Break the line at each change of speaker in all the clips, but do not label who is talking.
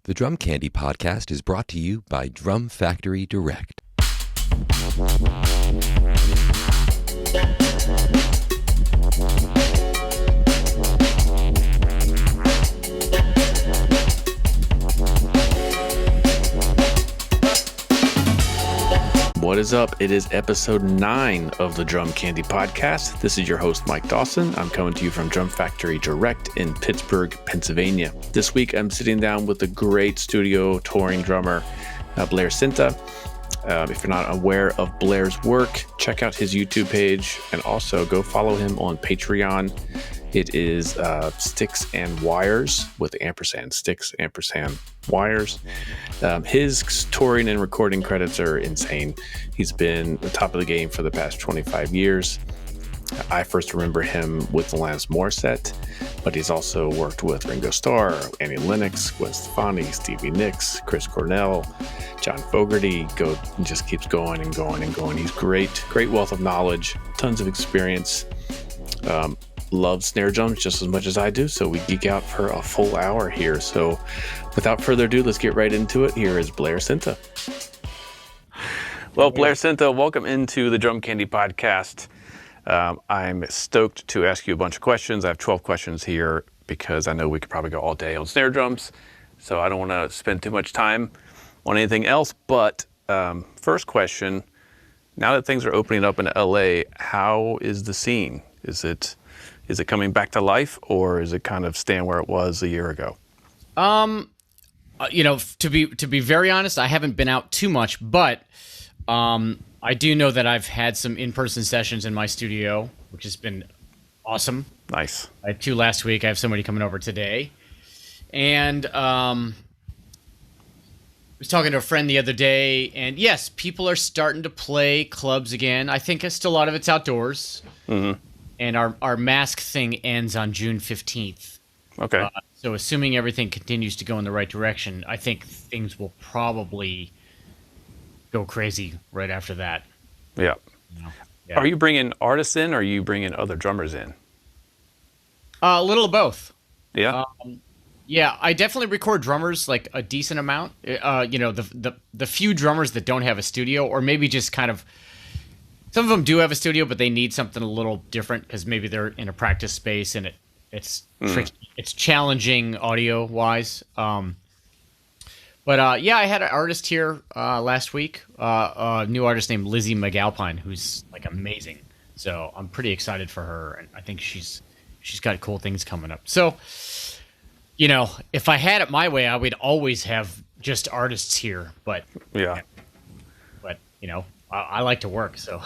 The Drum Candy Podcast is brought to you by Drum Factory Direct.
What is up? It is episode 9 of the Drum Candy Podcast. This is your host, Mike Dawson. I'm coming to you from Drum Factory Direct in Pittsburgh, Pennsylvania. This week, I'm sitting down with the great studio touring drummer, Blair Sinta. If you're not aware of Blair's work, check out his YouTube page and also go follow him on Patreon. It is Sticks and Wires with ampersand, Sticks, ampersand, Wires. His touring and recording credits are insane. He's been the top of the game for the past 25 years. I first remember him with Alanis Morissette, but he's also worked with Ringo Starr, Annie Lennox, Gwen Stefani, Stevie Nicks, Chris Cornell, John Fogerty. Just keeps going and going and going. He's great wealth of knowledge, tons of experience. Loves snare drums just as much as I do, so we geek out for a full hour here. So without further ado, let's get right into it. Here is Blair Sinta. Well, Blair Sinta, welcome into the Drum Candy Podcast. I'm stoked to ask you a bunch of questions. I have 12 questions here because I know we could probably go all day on snare drums, so I don't want to spend too much time on anything else. But first question, now that things are opening up in LA, how is the scene? Is it coming back to life, or is it kind of staying where it was a year ago?
To be very honest, I haven't been out too much, but I do know that I've had some in-person sessions in my studio, which has been awesome.
Nice.
I had 2 last week. I have somebody coming over today. And I was talking to a friend the other day, and yes, people are starting to play clubs again. I think still a lot of it's outdoors. Mm-hmm. And our mask thing ends on June 15th.
Okay.
So assuming everything continues to go in the right direction, I think things will probably go crazy right after that.
Yeah. Yeah. Are you bringing artists in, or are you bringing other drummers in?
A little of both.
Yeah.
Yeah, I definitely record drummers like a decent amount. The few drummers that don't have a studio, or maybe just kind of. Some of them do have a studio, but they need something a little different because maybe they're in a practice space and it's tricky. It's challenging audio-wise. I had an artist here last week, a new artist named Lizzie McAlpine, who's like amazing. So I'm pretty excited for her, and I think she's got cool things coming up. So, if I had it my way, I would always have just artists here. But I like to work, so.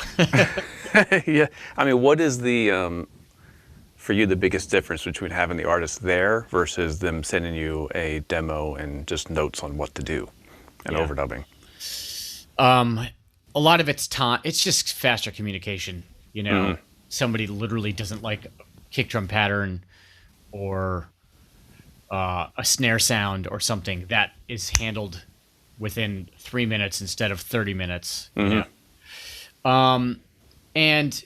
Yeah. I mean, what is for you, the biggest difference between having the artist there versus them sending you a demo and just notes on what to do and overdubbing?
A lot of it's time. It's just faster communication. Somebody literally doesn't like a kick drum pattern or a snare sound or something that is handled within 3 minutes instead of 30 minutes. Mm-hmm. And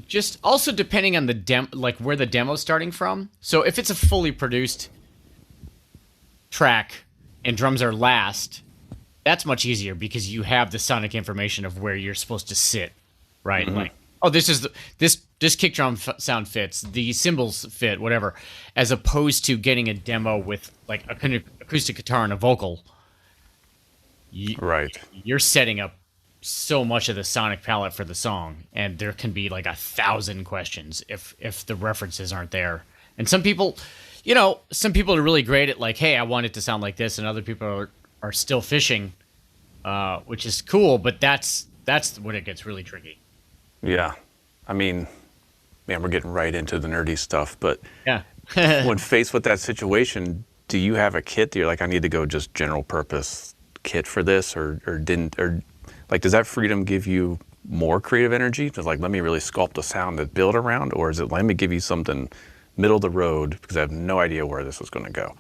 just also depending on the where the demo's starting from. So if it's a fully produced track and drums are last, that's much easier because you have the sonic information of where you're supposed to sit, right? Mm-hmm. Like, this kick drum sound fits, the cymbals fit, whatever, as opposed to getting a demo with like an acoustic guitar and a vocal.
Right.
You're setting up so much of the sonic palette for the song, and there can be like 1,000 questions if the references aren't there. And some people are really great at like, hey, I want it to sound like this, and other people are still fishing, which is cool, but that's when it gets really tricky.
Yeah. I mean, man, we're getting right into the nerdy stuff, but
yeah.
When faced with that situation, do you have a kit that you're like, I need to go just general purpose kit for this, or does that freedom give you more creative energy to like, let me really sculpt a sound to build around, or is it let me give you something middle of the road because I have no idea where this is going to go?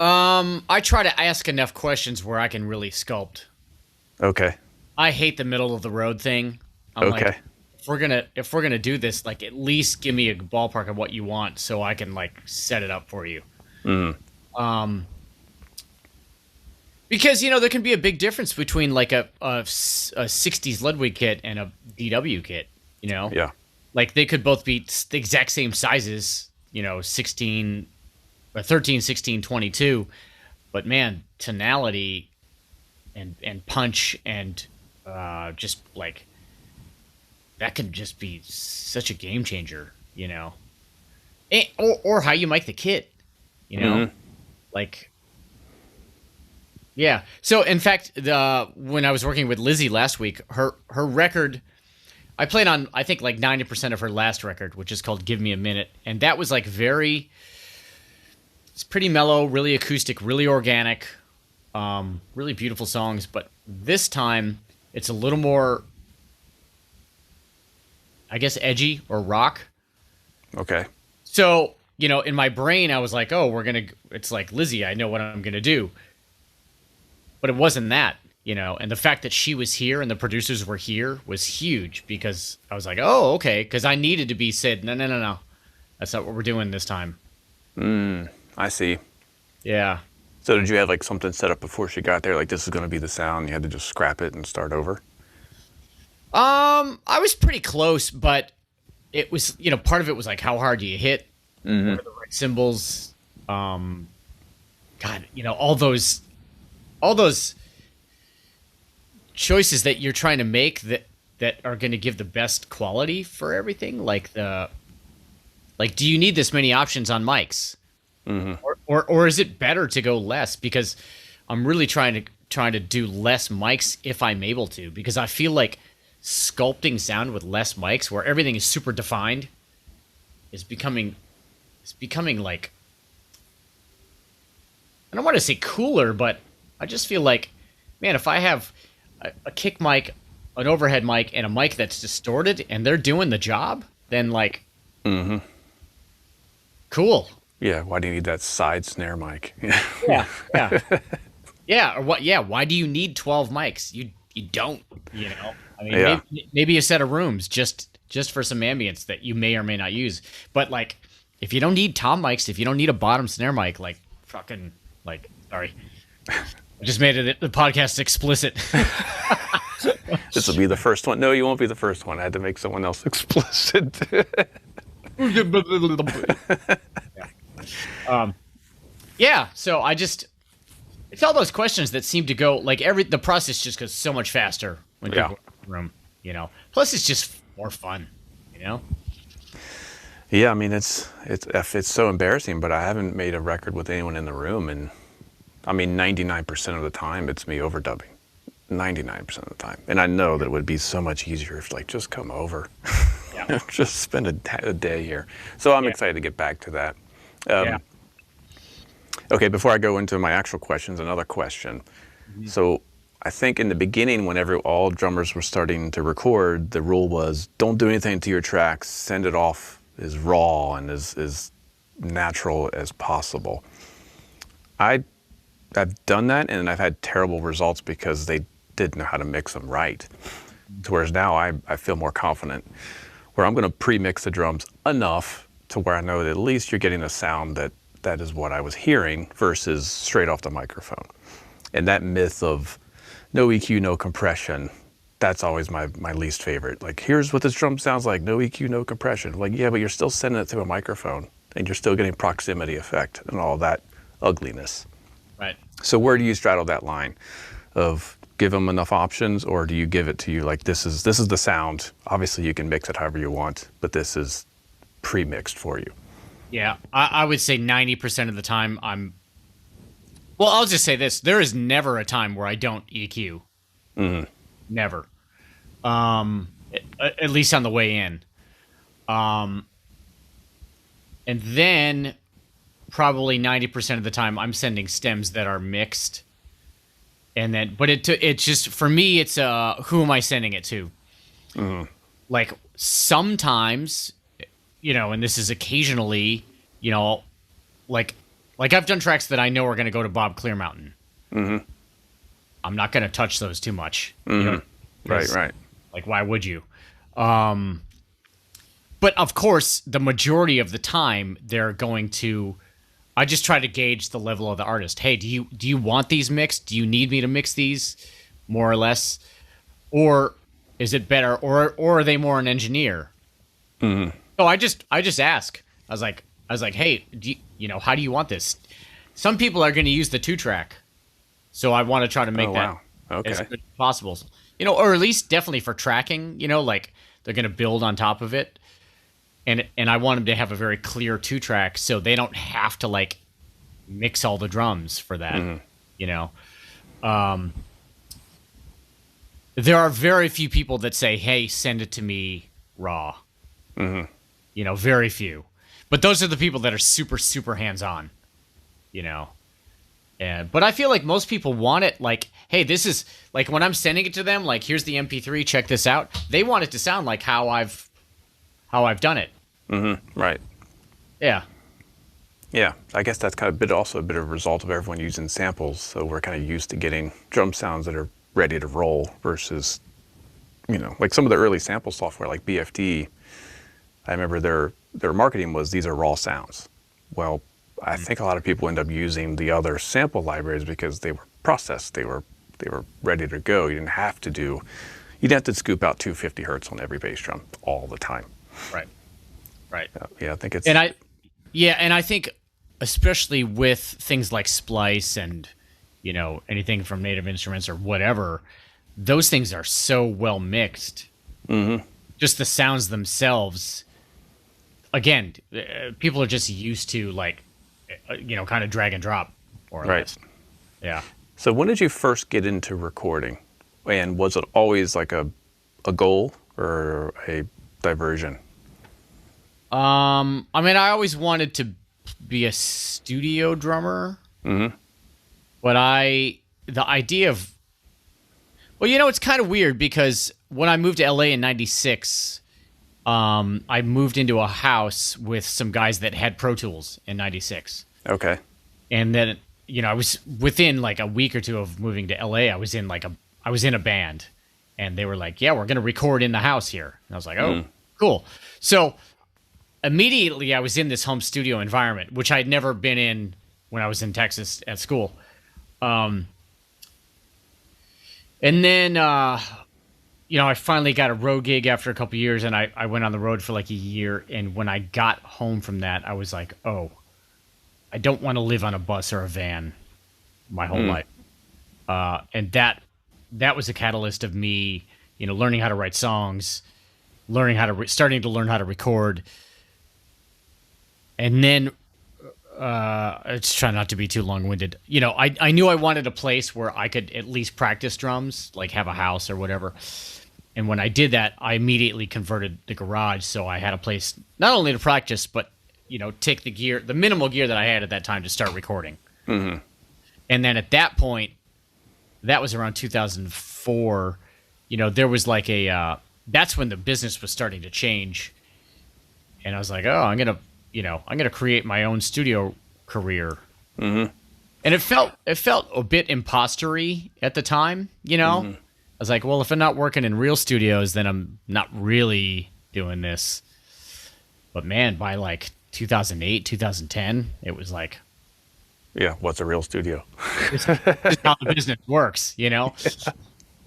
I try to ask enough questions where I can really sculpt.
Okay.
I hate the middle of the road thing. I'm
okay.
Like, if we're gonna do this, like at least give me a ballpark of what you want so I can like set it up for you. Because, there can be a big difference between like a 60s Ludwig kit and a DW kit,
Yeah.
Like they could both be the exact same sizes, 16 or 13, 16, 22. But man, tonality and punch and just like that can just be such a game changer, or how you mic the kit, like, yeah. So in fact, when I was working with Lizzie last week, her record, I played on, I think, like 90% of her last record, which is called Give Me a Minute. And that was like it's pretty mellow, really acoustic, really organic, really beautiful songs. But this time it's a little more, I guess, edgy or rock.
Okay.
So, in my brain, I was like, oh, it's like Lizzie, I know what I'm going to do. But it wasn't that. And the fact that she was here and the producers were here was huge because I was like, oh, okay, because I needed to be said, no, that's not what we're doing this time.
I see.
Yeah.
So did you have like something set up before she got there? Like this is going to be the sound. You had to just scrap it and start over?
I was pretty close, but it was, part of it was like, how hard do you hit?
Mm-hmm.
What are the right cymbals? God, all those choices that you're trying to make that are going to give the best quality for everything. Like do you need this many options on mics?
Mm-hmm.
Or is it better to go less? Because I'm really trying to do less mics if I'm able to, because I feel like sculpting sound with less mics where everything is super defined is becoming like, I don't want to say cooler, but I just feel like, man, if I have a kick mic, an overhead mic, and a mic that's distorted and they're doing the job, then like, cool.
Yeah, why do you need that side snare mic?
Yeah. Yeah, or what? Yeah, why do you need 12 mics? You don't, I mean, maybe a set of rooms just for some ambience that you may or may not use. But like, if you don't need tom mics, if you don't need a bottom snare mic, like fucking, like, sorry, I just made the podcast explicit.
This will be the first one. No, you won't be the first one. I had to make someone else explicit.
Yeah, so it's all those questions that seem to go, like, the process just goes so much faster when people are in the room, Plus, it's just more fun,
Yeah, I mean, it's so embarrassing, but I haven't made a record with anyone in the room, and I mean, 99% of the time, it's me overdubbing. 99% of the time. And I know that it would be so much easier if, like, just come over. Yeah. Just spend a day here. So I'm excited to get back to that. Okay, before I go into my actual questions, another question. Mm-hmm. So I think in the beginning, whenever all drummers were starting to record, the rule was don't do anything to your tracks, send it off as raw and as natural as possible. I've done that, and I've had terrible results because they didn't know how to mix them right. Whereas now I feel more confident where I'm going to pre-mix the drums enough to where I know that at least you're getting a sound that is what I was hearing versus straight off the microphone. And that myth of no EQ, no compression, that's always my least favorite. Like, here's what this drum sounds like, no EQ, no compression. Like, yeah, but you're still sending it through a microphone and you're still getting proximity effect and all that ugliness.
Right.
So where do you straddle that line of give them enough options, or do you give it to you like this is the sound? Obviously you can mix it however you want, but this is pre-mixed for you.
Yeah, I would say 90% of the time well, I'll just say this. There is never a time where I don't EQ.
Mm-hmm.
Never. At least on the way in. And then probably 90% of the time I'm sending stems that are mixed. And then, but it's just, for me, it's who am I sending it to?
Mm-hmm.
Like, sometimes, and this is occasionally, like I've done tracks that I know are going to go to Bob Clearmountain.
Mm-hmm.
I'm not going to touch those too much.
Mm-hmm. Right.
Like, why would you? But of course, the majority of the time, they're going to I just try to gauge the level of the artist. Hey, do you want these mixed? Do you need me to mix these more or less? Or is it better? Or are they more an engineer?
Mm-hmm.
So I just ask. I was like, hey, how do you want this? Some people are going to use the 2-track, so I want to try to make that as good as possible. Or at least definitely for tracking. Like they're going to build on top of it, and I want them to have a very clear 2-track, so they don't have to like mix all the drums for that. Mm-hmm. There are very few people that say, "Hey, send it to me raw." Mm-hmm. Very few. But those are the people that are super, super hands-on. But I feel like most people want it like, hey, this is like when I'm sending it to them, like here's the MP3, check this out. They want it to sound like how I've done it.
Mm-hmm. Right.
Yeah.
Yeah, I guess that's kind of also a bit of a result of everyone using samples. So we're kind of used to getting drum sounds that are ready to roll versus, like some of the early sample software like BFD. I remember their marketing was these are raw sounds. Well, I think a lot of people end up using the other sample libraries because they were processed. They were ready to go. You'd have to scoop out 250 hertz on every bass drum all the time.
Right.
Yeah, I think it's...
And I think especially with things like Splice and, anything from Native Instruments or whatever, those things are so well mixed. Mm-hmm. Just the sounds themselves. Again, people are just used to like, kind of drag and drop, or less. Yeah.
So when did you first get into recording, and was it always like a goal or a diversion?
I always wanted to be a studio drummer. Mm-hmm. But the idea of, it's kind of weird because when I moved to LA in '96. I moved into a house with some guys that had Pro Tools in '96.
Okay.
And then, I was within like a week or two of moving to LA. I was in a band, and they were like, "Yeah, we're gonna record in the house here." And I was like, "Oh, cool." So immediately, I was in this home studio environment, which I'd never been in when I was in Texas at school. And then. I finally got a road gig after a couple of years, and I went on the road for like a year. And when I got home from that, I was like, oh, I don't want to live on a bus or a van my whole life. And that was a catalyst of me, learning how to write songs, starting to learn how to record. And then, let's try not to be too long-winded. I knew I wanted a place where I could at least practice drums, like have a house or whatever. And when I did that, I immediately converted the garage, so I had a place not only to practice, but take the minimal gear that I had at that time to start recording. Mm-hmm. And then at that point, that was around 2004. There was like that's when the business was starting to change, and I was like, oh, I'm gonna create my own studio career. Mm-hmm. And it felt a bit imposter-y at the time, Mm-hmm. I was like, well, if I'm not working in real studios, then I'm not really doing this. But man, by like 2008, 2010, it was like...
Yeah, what's a real studio?
It's just how the business works,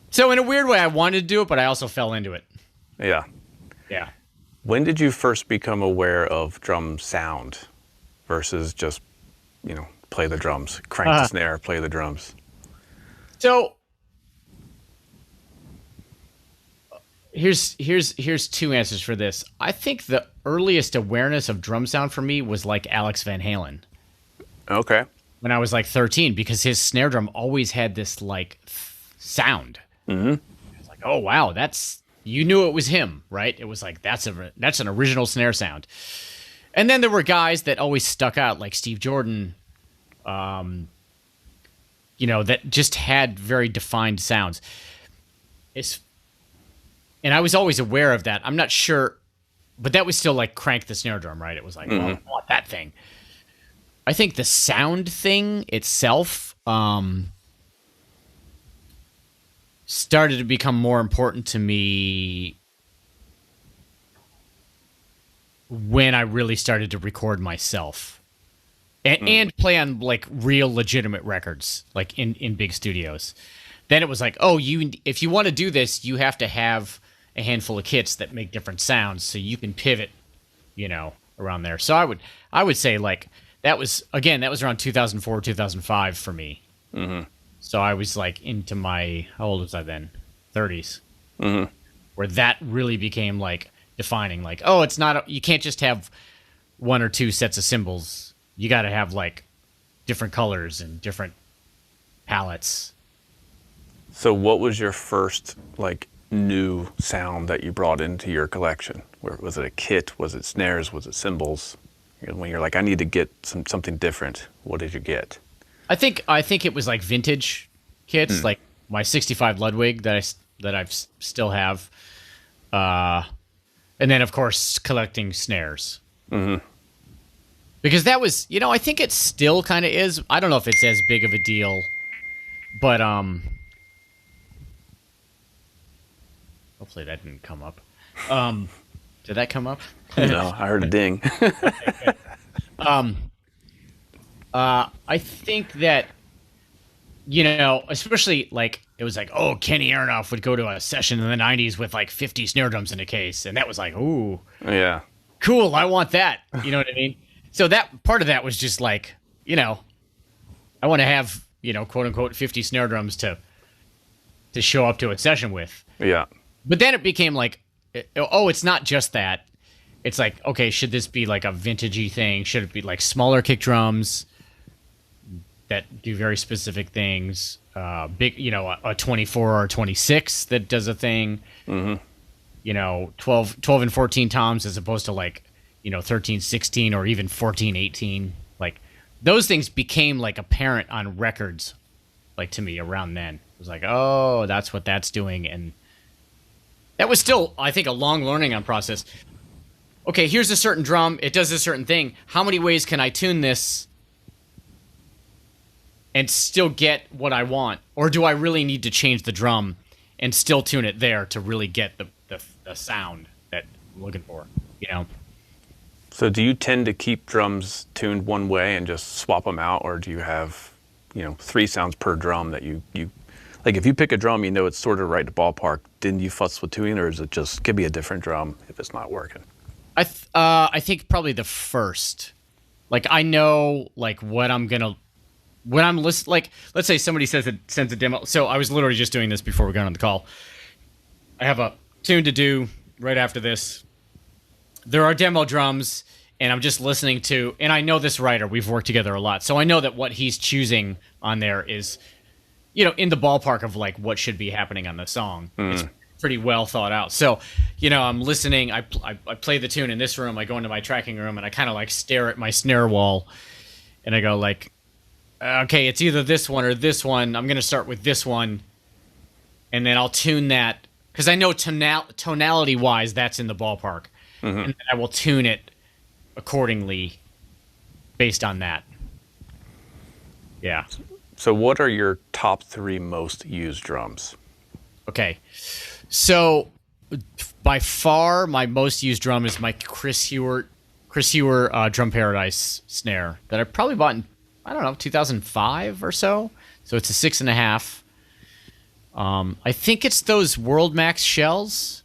So in a weird way, I wanted to do it, but I also fell into it.
Yeah.
Yeah.
When did you first become aware of drum sound versus just, play the drums, crank the snare, play the drums?
So... Here's two answers for this. I think the earliest awareness of drum sound for me was like Alex Van Halen.
Okay.
When I was like 13, because his snare drum always had this like sound. Mm-hmm. I was like, oh wow, you knew it was him, right? It was like that's an original snare sound. And then there were guys that always stuck out, like Steve Jordan, that just had very defined sounds. And I was always aware of that. I'm not sure, but that was still like crank the snare drum, right? It was like, well, I want that thing. I think the sound thing itself started to become more important to me when I really started to record myself. and play on like real legitimate records, like in big studios. Then it was like, oh, if you want to do this, you have to have a handful of kits that make different sounds, so you can pivot, around there. So I would say like that was around 2004, 2005 for me. Mm-hmm. So I was like into my, how old was I then? 30s. Mm-hmm. Where that really became like defining, like, oh, you can't just have one or two sets of cymbals. You got to have like different colors and different palettes.
So what was your first like new sound that you brought into your collection? Was it a kit? Was it snares? Was it cymbals? When you're like, I need to get something different, what did you get?
I think it was like vintage kits, like my 65 Ludwig that I still have, and then of course collecting snares. Mm-hmm. Because that was, I think it still kind of is. I don't know if it's as big of a deal, but hopefully that didn't come up. Did that come up?
No, I heard a ding.
I think that, especially like it was like, oh, Kenny Aronoff would go to a session in the 90s with like 50 snare drums in a case, and that was like, ooh,
yeah,
cool, I want that. You know what I mean? So that part of that was just like, I want to have, quote unquote 50 snare drums to show up to a session with.
Yeah.
But then it became like, oh, it's not just that. It's like, okay, should this be like a vintagey thing? Should it be like smaller kick drums that do very specific things? Big, a 24 or 26 that does a thing. Mm-hmm. 12 and 14 toms as opposed to like, 13, 16 or even 14, 18. Like those things became like apparent on records, like to me around then. It was like, oh, that's what that's doing. And that was still, I think, a long learning on process. Okay, here's a certain drum. It does a certain thing. How many ways can I tune this and still get what I want? Or do I really need to change the drum and still tune it there to really get the sound that I'm looking for,
So do you tend to keep drums tuned one way and just swap them out? Or do you have, 3 sounds per drum that you like if you pick a drum, it's sort of right to ballpark, didn't you fuss with tuning, or is it just give me a different drum if it's not working?
I think probably the first. Like I know like when I'm listening, like let's say somebody sends a demo. So I was literally just doing this before we got on the call. I have a tune to do right after this. There are demo drums, and I'm just listening to, and I know this writer, we've worked together a lot, so I know that what he's choosing on there is, in the ballpark of like what should be happening on the song. It's pretty well thought out. So, I'm listening. I play the tune in this room. I go into my tracking room and I kind of like stare at my snare wall, and I go like, okay, it's either this one or this one. I'm gonna start with this one, and then I'll tune that because I know tonality wise that's in the ballpark, and then I will tune it accordingly based on that. Yeah.
So what are your top 3 most used drums?
Okay. So by far my most used drum is my Chris Hewer Drum Paradise snare that I probably bought in, 2005 or so. So it's a 6.5. I think it's those World Max shells.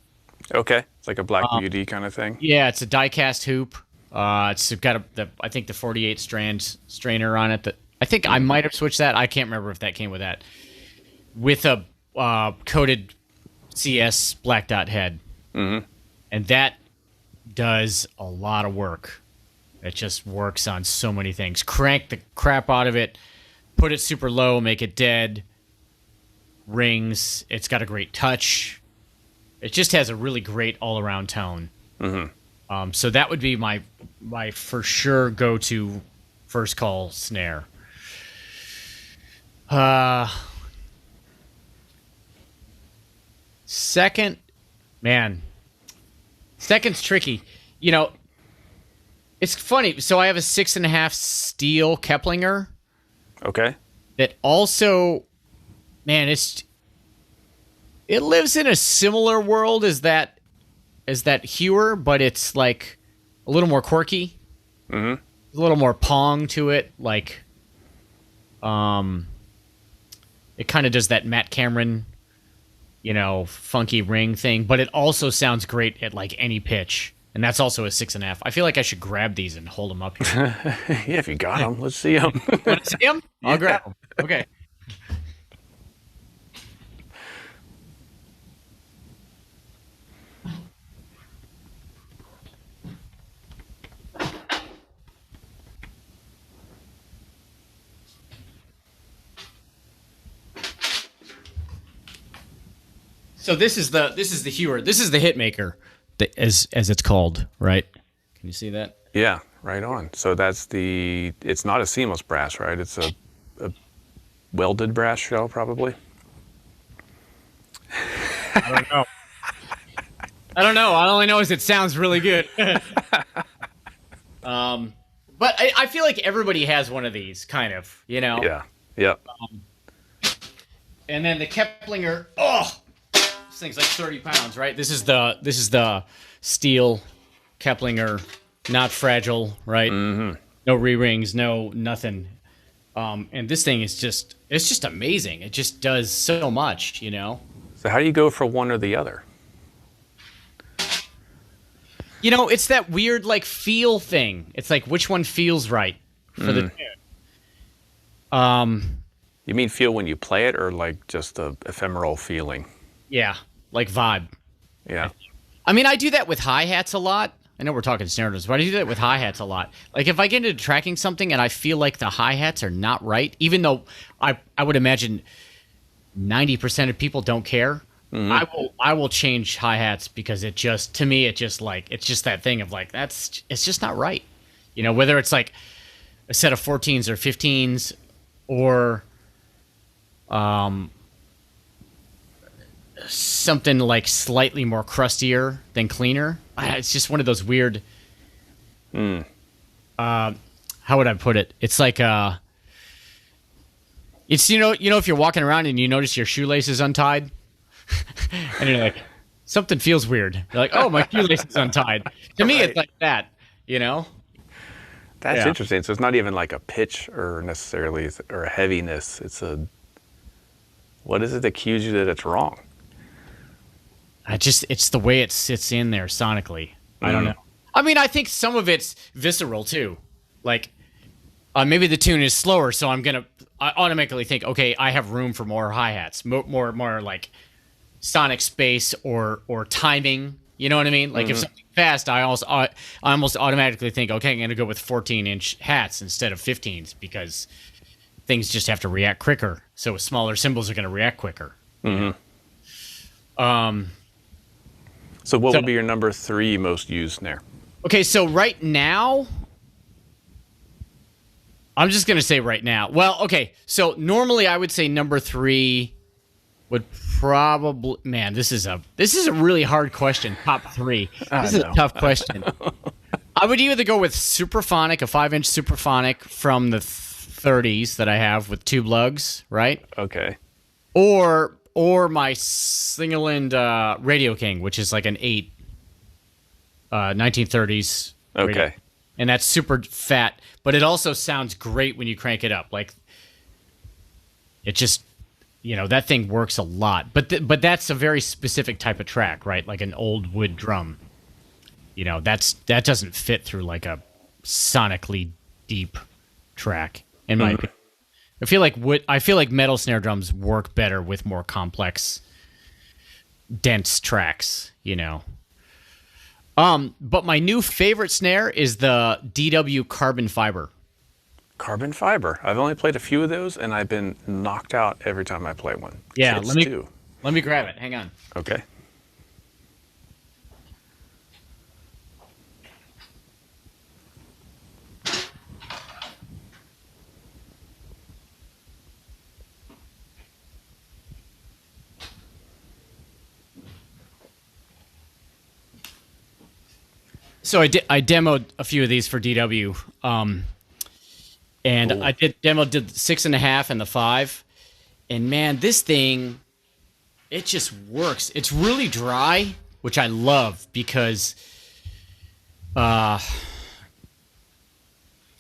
Okay. It's like a Black Beauty kind of thing.
Yeah, it's a die-cast hoop. It's got I think the 48 strand strainer on it that I think I might have switched that. I can't remember if that came with that. With a coated CS black dot head. Mm-hmm. And that does a lot of work. It just works on so many things. Crank the crap out of it, put it super low, make it dead, rings. It's got a great touch. It just has a really great all-around tone. Mm-hmm. So that would be my for sure go-to first call snare. Second's tricky. It's funny. So I have a 6.5 steel Keplinger.
Okay.
That also, it lives in a similar world as that Hewer, but it's like a little more quirky. Mm-hmm. a little more pong to it, like it kind of does that Matt Cameron, funky ring thing, but it also sounds great at like any pitch, and that's also a 6.5. I feel like I should grab these and hold them up here.
Yeah, if you got them, let's see them.
Want to see them? I'll grab them. Okay. So this is the Hewer. This is the Hitmaker, as it's called, right? Can you see that?
Yeah, right on. So it's not a seamless brass, right? It's a welded brass shell, probably.
I don't know. All I know is it sounds really good. But I feel like everybody has one of these, kind of,
Yeah. Yep.
And then the Keplinger. Oh. This thing's like 30 pounds, right? This is the steel Keplinger, not fragile, right? Mm-hmm. No re-rings, no nothing. And this thing is just amazing. It just does so much,
So how do you go for one or the other?
It's that weird like feel thing. It's like which one feels right for the tune.
You mean feel when you play it, or like just the ephemeral feeling?
Yeah, like vibe.
Yeah.
I mean, I do that with hi-hats a lot. I know we're talking snare drums, but I do that with hi-hats a lot. Like if I get into tracking something and I feel like the hi-hats are not right, even though I would imagine 90% of people don't care, I will change hi-hats because it just that thing of like it's just not right. Whether it's like a set of 14s or 15s or something like slightly more crustier than cleaner. It's just one of those weird. How would I put it? It's like it's if you're walking around and you notice your shoelace is untied, and you're like, something feels weird. You're like, oh, my shoelace is untied. To me, it's like that.
That's interesting. So it's not even like a pitch or necessarily or a heaviness. It's what is it that cues you that it's wrong?
It's the way it sits in there sonically. I don't know. I mean, I think some of it's visceral too. Like, maybe the tune is slower, so I automatically think, okay, I have room for more hi-hats, more like sonic space or timing. You know what I mean? Like if something's fast, I almost automatically think, okay, I'm going to go with 14-inch hats instead of 15s because things just have to react quicker. So smaller cymbals are going to react quicker.
Mm-hmm. So what would be your number 3 most used snare?
Okay, so right now, I'm just going to say right now. Well, okay, so normally I would say number 3 would probably... Man, this is a really hard question, top 3. This is a tough question. I would either go with Superphonic, a 5-inch Superphonic from the 30s that I have with tube lugs, right?
Okay.
Or my single end Radio King, which is like an 8 1930s.
Okay.
Radio. And that's super fat, but it also sounds great when you crank it up. Like it just, that thing works a lot. But that's a very specific type of track, right? Like an old wood drum. That doesn't fit through like a sonically deep track in my opinion. I feel like metal snare drums work better with more complex, dense tracks, But my new favorite snare is the DW Carbon Fiber.
Carbon fiber. I've only played a few of those, and I've been knocked out every time I play one.
Yeah, let me grab it. Hang on.
Okay.
So I demoed a few of these for DW, and cool. I did the 6.5 and the 5, and man, this thing, it just works. It's really dry, which I love because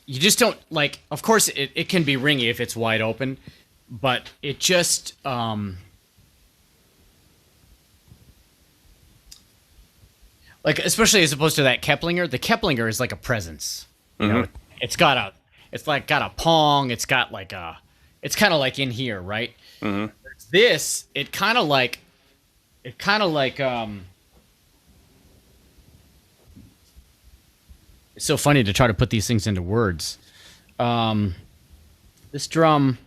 you just don't like. Of course, it can be ringy if it's wide open, but it just like, especially as opposed to that Keplinger. The Keplinger is like a presence. You know, it's got a pong. It's got like it's kind of like in here, right? Mm-hmm. This, it kind of like. It's so funny to try to put these things into words. This drum,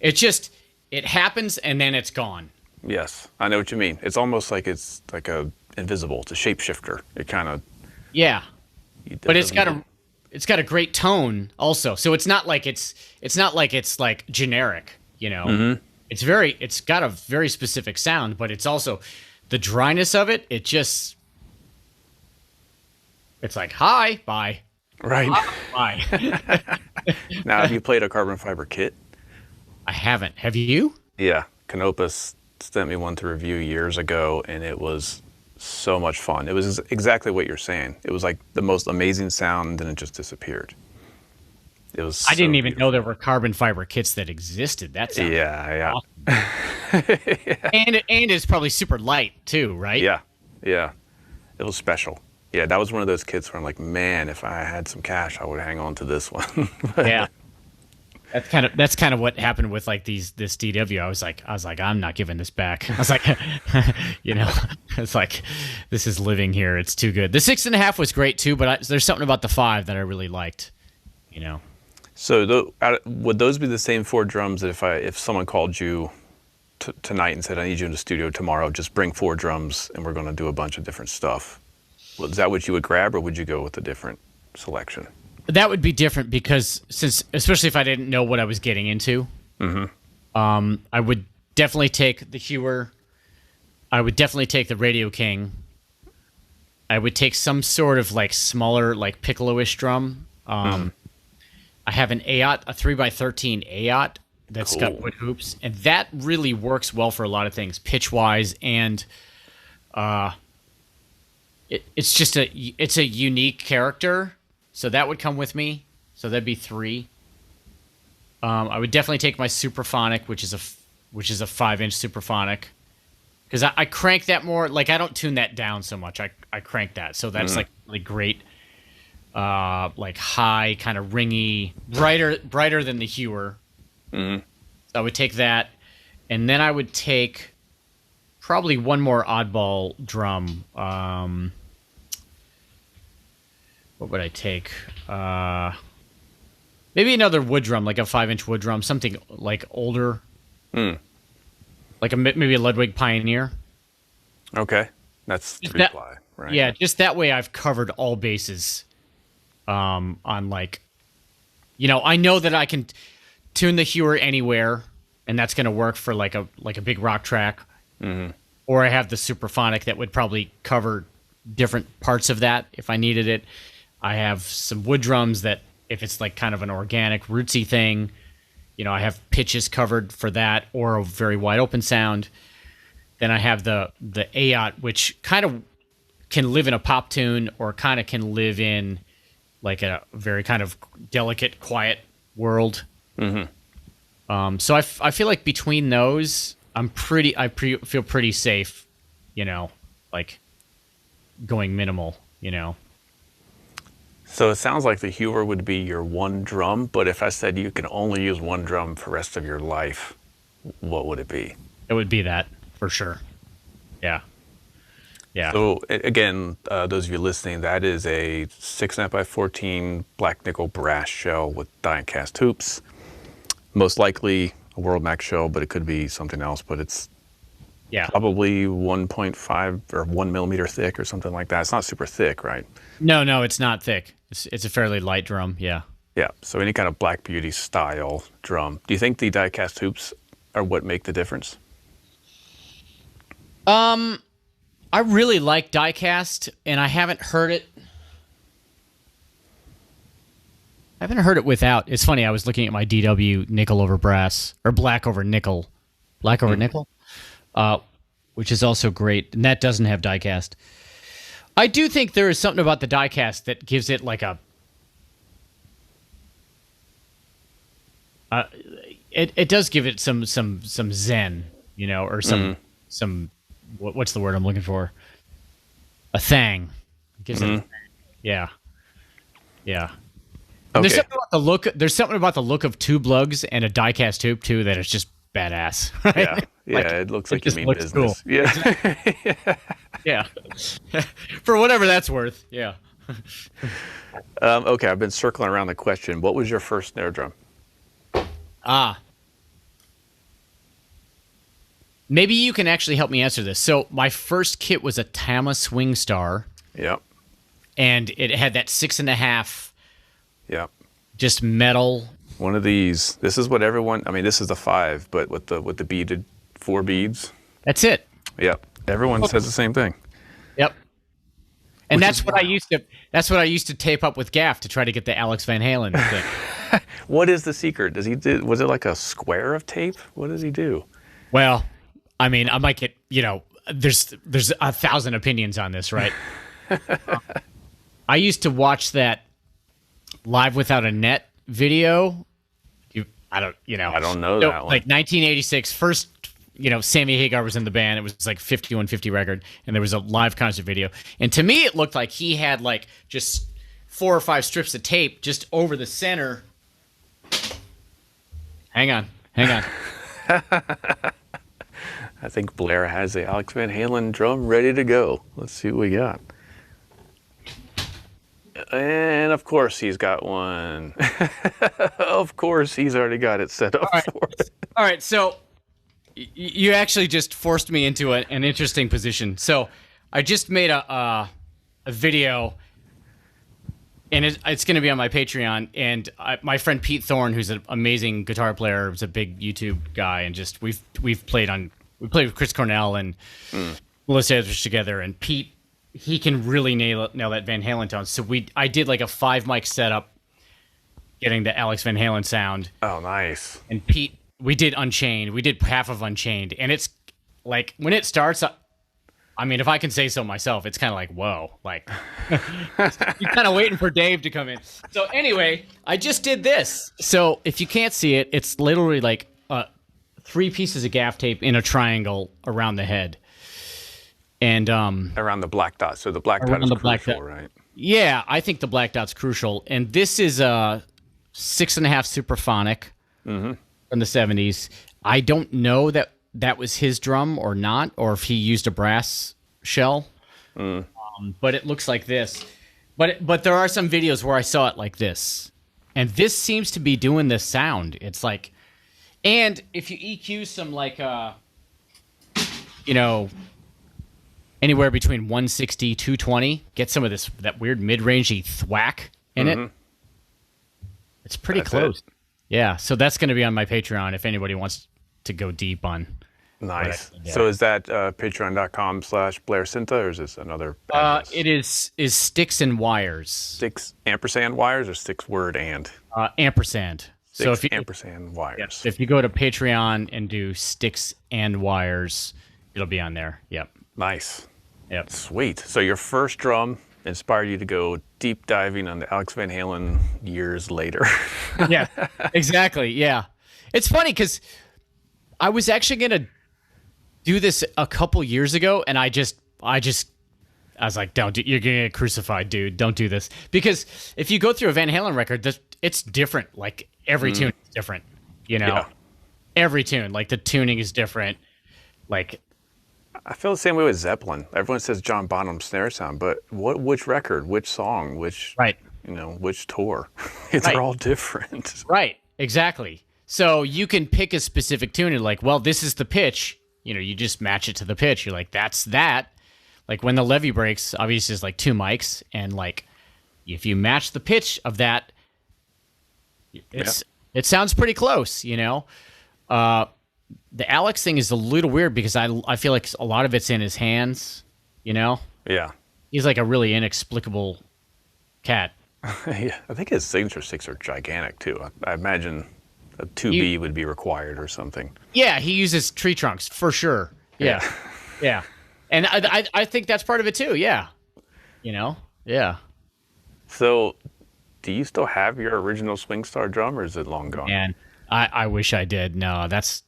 it happens and then it's gone.
Yes, I know what you mean. It's almost like it's like a invisible. It's a shapeshifter. It kind of.
Yeah, but it's got a great tone also. So it's not like it's like generic, you know. Mm-hmm. It's got a very specific sound, but it's also the dryness of it. It's like, hi, bye.
Right.
Bye.
Now, have you played a carbon fiber kit?
I haven't. Have you?
Yeah. Canopus sent me one to review years ago, and it was so much fun. It was exactly what you're saying. It was like the most amazing sound, and then it just disappeared. It was.
I didn't even know there were carbon fiber kits that existed. That's
yeah.
Awesome. Yeah. And it's probably super light too, right?
Yeah. It was special. Yeah, that was one of those kits where I'm like, man, if I had some cash, I would hang on to this one.
Yeah. That's kind of what happened with like this DW. I was like, I'm not giving this back. I was like, you know, it's like, this is living here. It's too good. The 6.5 was great too, but there's something about the 5 that I really liked, you know.
So would those be the same 4 drums that if someone called you tonight and said, I need you in the studio tomorrow, just bring 4 drums and we're going to do a bunch of different stuff? Well, is that what you would grab, or would you go with a different selection?
That would be different because especially if I didn't know what I was getting into, I would definitely take the Hewer. I would definitely take the Radio King. I would take some sort of like smaller, like piccolo-ish drum. I have an AOT, a 3x13 AOT that's got wood hoops, and that really works well for a lot of things, pitch-wise, and it's a unique character, so that would come with me. So that'd be 3. I would definitely take my Supraphonic, which is a 5-inch Supraphonic, because I crank that more. Like, I don't tune that down so much. I crank that, so that's like really great, like high, kind of ringy, brighter than the Hewer. So I would take that, and then I would take probably one more oddball drum. What would I take? Maybe another wood drum, like a 5-inch wood drum, something like older, like maybe a Ludwig Pioneer. Okay,
that's 3-ply, right?
Yeah, just that way I've covered all bases. On like, you know, I know that I can tune the Hewer anywhere, and that's going to work for like a big rock track. Or I have the Supraphonic that would probably cover different parts of that if I needed it. I have some wood drums that if it's like kind of an organic rootsy thing, you know, I have pitches covered for that, or a very wide open sound. Then I have the AOT, which kind of can live in a pop tune or kind of can live in like a very kind of delicate, quiet world. So I feel like between those, I feel pretty safe, you know, like going minimal, you know.
So it sounds like the Hewer would be your one drum, but if I said you can only use one drum for the rest of your life, what would it be?
It would be that, for sure. Yeah.
So again, those of you listening, that is a 6.5x14 black nickel brass shell with die cast hoops. Most likely a World Max shell, but it could be something else. But it's probably 1.5 or 1 millimeter thick or something like that. It's not super thick, right?
No, it's not thick. It's a fairly light drum. Yeah.
So any kind of Black Beauty style drum. Do you think the die cast hoops are what make the difference?
I really like die cast, and I haven't heard it. I haven't heard it without. It's funny. I was looking at my DW nickel over brass, or black over nickel, which is also great, and that doesn't have die cast. I do think there is something about the die cast that gives it like It does give it some zen, or some what's the word I'm looking for? A thang. It gives it a thang. Yeah. Yeah. And
Okay.
There's something about the look of tube lugs and a die-cast tube too that is just badass. Right?
Yeah, it looks like you
just
mean
looks
business.
cool.
Yeah.
Yeah. For whatever that's worth. Yeah.
Okay, I've been circling around the question. What was your first snare drum?
Maybe you can actually help me answer this. So my first kit was a Tama Swing Star,
Yep.
and it had that 6.5
Yep.
just metal.
One of these. This is what everyone. I mean, this is the 5, but with the beaded 4 beads.
That's it.
Yep. Everyone says the same thing.
Yep. And
Which
that's
is
what I used to. That's what I used to tape up with Gaff to try to get the Alex Van Halen thing.
What is the secret? Was it like a square of tape? What does he do?
Well, I mean, I might get. There's 1,000 opinions on this, right? I used to watch that Live Without a Net video. I don't
know that one.
Like 1986, first, Sammy Hagar was in the band. It was like 5150 record, and there was a live concert video. And to me, it looked like he had like just 4 or 5 strips of tape just over the center. Hang on.
I think Blair has the Alex Van Halen drum ready to go. Let's see what we got. And of course he's got one. Of course he's already got it set up for it.
All right, so you actually just forced me into an interesting position. So I just made a video, and it's going to be on my Patreon. And my friend Pete Thorne, who's an amazing guitar player, is a big YouTube guy, and just we played with Chris Cornell and Melissa Etheridge together. And Pete, he can really nail that Van Halen tone. So I did like a 5 mic setup, getting the Alex Van Halen sound.
Oh, nice.
And Pete, we did Unchained. We did half of Unchained, and it's like when it starts. I mean, if I can say so myself, it's kind of like whoa, like you're kind of waiting for Dave to come in. So anyway, I just did this. So if you can't see it, it's literally like 3 pieces of gaff tape in a triangle around the head. And
around the black dot. So the black dot is crucial, right?
Yeah, I think the black dot's crucial. And this is a 6.5 Superphonic from the 70s. I don't know that was his drum or not, or if he used a brass shell. But it looks like this. But there are some videos where I saw it like this. And this seems to be doing this sound. It's like, and if you EQ some like anywhere between 160, 220, get some of that weird mid-rangey thwack in it. It's pretty close. Yeah, so that's going to be on my Patreon if anybody wants to go deep on.
Nice. So is that patreon.com/Blair Sinta, or is this another address?
It is Sticks and Wires.
Sticks ampersand wires, or sticks word and?
Ampersand.
Sticks
so if you
ampersand wires.
Yes, if you go to Patreon and do Sticks and Wires, it'll be on there. Yep.
Nice.
Yep.
Sweet. So your first drum inspired you to go deep diving on the Alex Van Halen years later.
Yeah, exactly. Yeah. It's funny because I was actually going to do this a couple years ago, and I was like, you're going to get crucified, dude. Don't do this. Because if you go through a Van Halen record, it's different. Like every tune is different, Yeah. Every tune, like the tuning is different. Like,
I feel the same way with Zeppelin. Everyone says John Bonham snare sound, but which record, which song, which which tour? They're all different.
Right, exactly. So you can pick a specific tune and like, well, this is the pitch. You just match it to the pitch. You're like, that's that. Like when the levee breaks, obviously it's like 2 mics, and like if you match the pitch of that, it sounds pretty close. The Alex thing is a little weird because I feel like a lot of it's in his hands,
Yeah.
He's like a really inexplicable cat.
Yeah, I think his signature sticks are gigantic too. I imagine a 2B would be required or something.
Yeah, he uses tree trunks for sure. Yeah. Yeah. And I think that's part of it too. Yeah. Yeah.
So do you still have your original Swing Star drum, or is it long gone?
And I wish I did. No, that's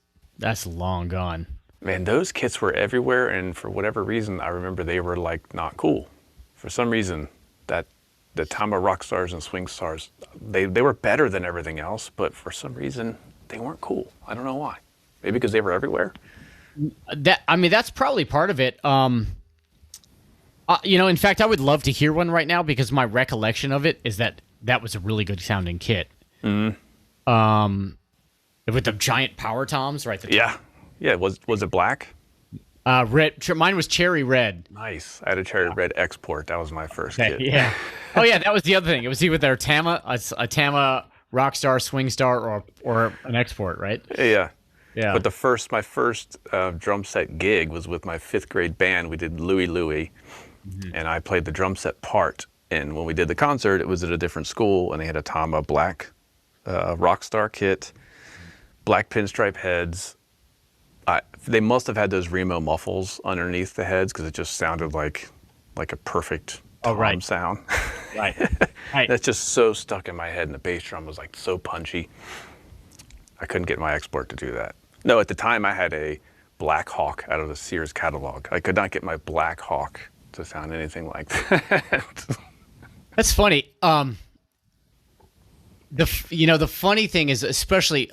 long gone.
Man, those kits were everywhere, and for whatever reason, I remember they were like not cool. For some reason, that the time of rock stars and swing stars, they were better than everything else, but for some reason, they weren't cool. I don't know why. Maybe because they were everywhere.
That's probably part of it. In fact, I would love to hear one right now because my recollection of it is that was a really good sounding kit.
Mm-hmm.
With the giant power toms, right?
Yeah. Was it black?
Red. Mine was cherry red.
Nice. I had a cherry red export. That was my first kit.
Yeah. Oh yeah, that was the other thing. It was either their Tama, a Tama Rockstar, Swing Star, or an export, right?
Yeah.
Yeah.
But my first drum set gig was with my 5th grade band. We did Louie Louie, and I played the drum set part. And when we did the concert, it was at a different school, and they had a Tama black Rockstar kit, black pinstripe heads. They must have had those Remo muffles underneath the heads because it just sounded like a perfect tom sound.
Right.
That's just so stuck in my head, and the bass drum was like so punchy. I couldn't get my export to do that. No, at the time I had a Black Hawk out of the Sears catalog. I could not get my Black Hawk to sound anything like that.
That's funny. The funny thing is, especially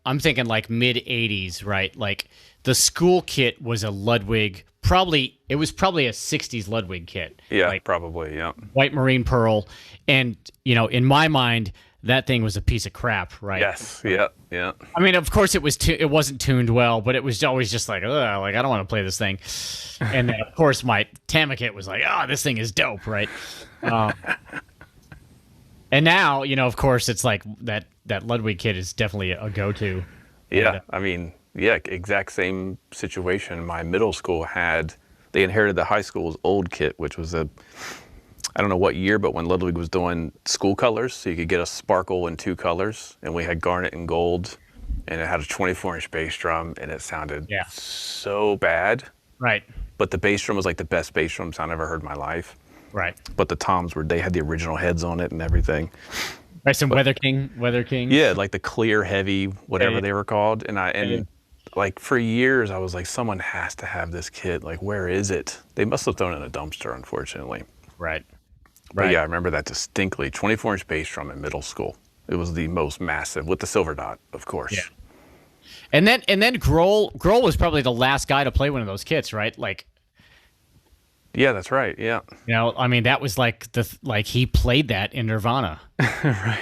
I'm thinking like mid 80s, right? Like the school kit was a Ludwig, it was probably a 60s Ludwig kit.
Yeah,
like,
probably, yeah.
White marine pearl. And, in my mind, that thing was a piece of crap, right?
Yes, yeah.
I mean, of course, it wasn't tuned well, but it was always just like, ugh, like I don't want to play this thing. And then, of course, my Tama kit was like, oh, this thing is dope, right? And now, of course, it's like that Ludwig kit is definitely a go-to.
Yeah, exact same situation. My middle school they inherited the high school's old kit, which was I don't know what year, but when Ludwig was doing school colors, so you could get a sparkle in 2 colors, and we had garnet and gold, and it had a 24-inch bass drum, and it sounded so bad.
Right.
But the bass drum was like the best bass drum sound I've ever heard in my life.
Right.
But the toms they had the original heads on it and everything.
Right, some Weather King.
Yeah, like the clear, heavy, whatever they were called. And like for years, I was like, someone has to have this kit. Like, where is it? They must have thrown it in a dumpster, unfortunately.
Right.
But yeah, I remember that distinctly. 24-inch bass drum in middle school. It was the most massive, with the silver dot, of course. Yeah.
And then Grohl was probably the last guy to play one of those kits, right? Like.
Yeah, that's right. Yeah.
That was he played that in Nirvana.
Right.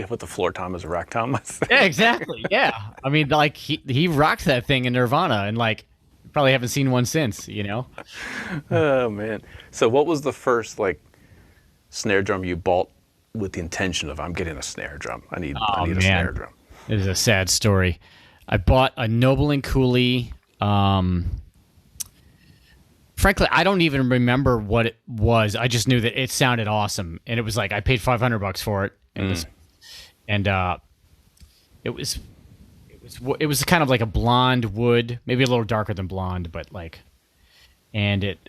With the floor tom as a rack tom.
Yeah, exactly. Yeah. He rocked that thing in Nirvana, and probably haven't seen one since,
Oh, man. So what was the first, snare drum you bought with the intention of, I'm getting a snare drum. I need a snare drum.
It is a sad story. I bought a Noble and Cooley. Frankly, I don't even remember what it was. I just knew that it sounded awesome, and it was I paid $500 for it, and it was kind of like a blonde wood, maybe a little darker than blonde, but and it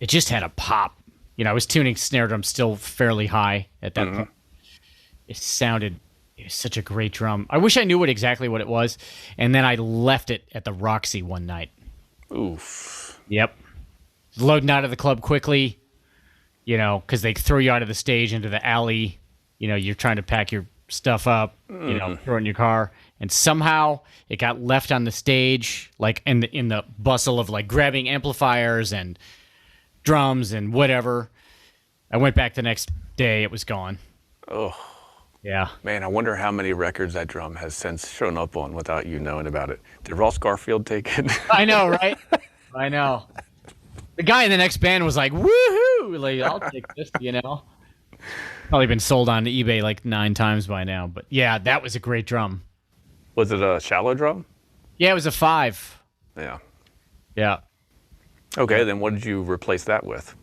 just had a pop. I was tuning snare drum still fairly high at that point. It was such a great drum. I wish I knew exactly what it was, and then I left it at the Roxy one night.
Oof.
Yep. Loading out of the club quickly, because they throw you out of the stage into the alley. You're trying to pack your stuff up, throw it in your car. And somehow it got left on the stage, in the bustle of grabbing amplifiers and drums and whatever. I went back the next day. It was gone.
Oh.
Yeah.
Man, I wonder how many records that drum has since shown up on without you knowing about it. Did Ross Garfield take it?
I know, right? I know. The guy in the next band was like, woohoo! I'll take this, Probably been sold on eBay 9 times by now. But yeah, that was a great drum.
Was it a shallow drum?
Yeah, it was a 5.
Yeah.
Yeah.
Okay, then what did you replace that with?